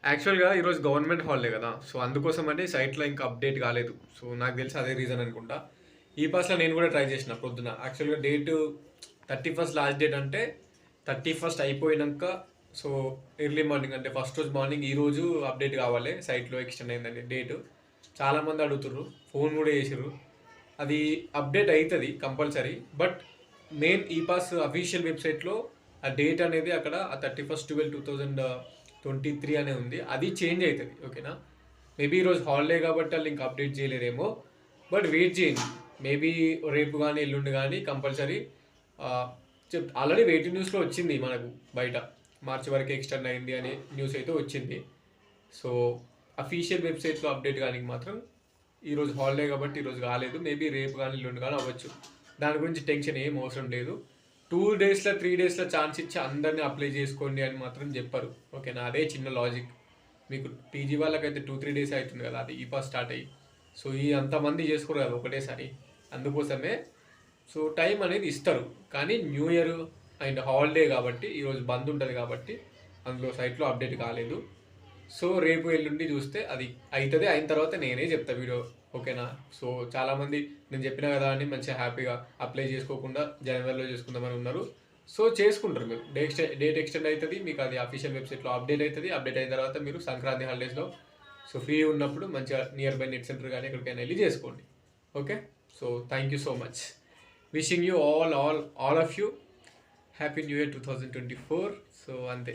యాక్చువల్‌గా ఈరోజు government holiday కదా! సో, అందుకోసమని సైట్‌లో ఇంకా అప్డేట్ కాలేదు. సో, నాకు తెలిసి అదే రీజన్ అనుకుంటా. ఈ పాస్‌లో నేను కూడా ట్రై చేసిన పొద్దున. యాక్చువల్‌గా డేటు 31 లాస్ట్ డేట్ అంటే 31 అయిపోయినంక సో, ఎర్లీ మార్నింగ్ అంటే ఫస్ట్ రోజు మార్నింగ్ ఈరోజు అప్డేట్ కావాలి. సైట్‌లో ఎక్స్‌టెండ్ అయిందని డేటు. చాలామంది అడుగుతుర్రు. ఫోన్ కూడా చేసిర్రు. అది అప్డేట్ అయితది కంపల్సరీ. బట్ మెయిన్ ఈ పాస్ అఫీషియల్ వెబ్‌సైట్‌లో ఆ డేట్ అనేది అక్కడ ఆ 31/12/2023 అనే ఉంది. అది చేంజ్ అవుతుంది. ఓకేనా? మేబీ ఈరోజు హాలిడే కాబట్టి వాళ్ళు ఇంకా అప్డేట్ చేయలేరేమో. బట్ వెయిట్ చేయండి. మేబీ రేపు కానీ ఎల్లుండి కానీ కంపల్సరీ ఆల్రెడీ వెయిటింగ్ న్యూస్లో వచ్చింది మనకు బయట. మార్చి వరకు ఎక్స్టెండ్ అయింది అనే న్యూస్ అయితే వచ్చింది. సో అఫీషియల్ వెబ్సైట్లో అప్డేట్ కానీ మాత్రం ఈరోజు హాలిడే కాబట్టి ఈరోజు కాలేదు. మేబీ రేపు కానీ ఎల్లుండి కానీ అవ్వచ్చు. దాని గురించి టెన్షన్ ఏం అవసరం లేదు. 2 డేస్లో 3 డేస్లో ఛాన్స్ ఇచ్చి అందరినీ అప్లై చేసుకోండి అని మాత్రం చెప్పరు. ఓకేనా? అదే చిన్న లాజిక్. మీకు పీజీ వాళ్ళకైతే 2-3 డేస్ అవుతుంది కదా అది ఈ పాస్ స్టార్ట్ అయ్యి. సో ఈ అంతమంది చేసుకోరు కదా ఒకటేసారి. అందుకోసమే సో టైం అనేది ఇస్తారు. కానీ న్యూ ఇయర్ అండ్ హాలిడే కాబట్టి ఈరోజు బంద్ ఉంటుంది కాబట్టి అందులో సైట్లో అప్డేట్ కాలేదు. సో రేపు ఎల్లుండి చూస్తే అది అవుతుంది. అయిన తర్వాత నేనే చెప్తా వీడియో. ఓకేనా? సో చాలామంది నేను చెప్పిన కదా అని మంచిగా హ్యాపీగా అప్లై చేసుకోకుండా జనవరిలో చేసుకుందామని ఉన్నారు. సో చేసుకుంటారు మీరు. డేట్ ఎక్స్టెండ్ అవుతుంది. మీకు అది అఫీషియల్ వెబ్సైట్లో అప్డేట్ అవుతుంది. అప్డేట్ అయిన తర్వాత మీరు సంక్రాంతి హాలిడేస్లో సో ఫ్రీ ఉన్నప్పుడు మంచిగా నియర్ బై నెట్ సెంటర్ కానీ ఎక్కడికైనా వెళ్ళి చేసుకోండి. Okay? So thank you so much. Wishing you all of you happy new year 2024. So అంతే.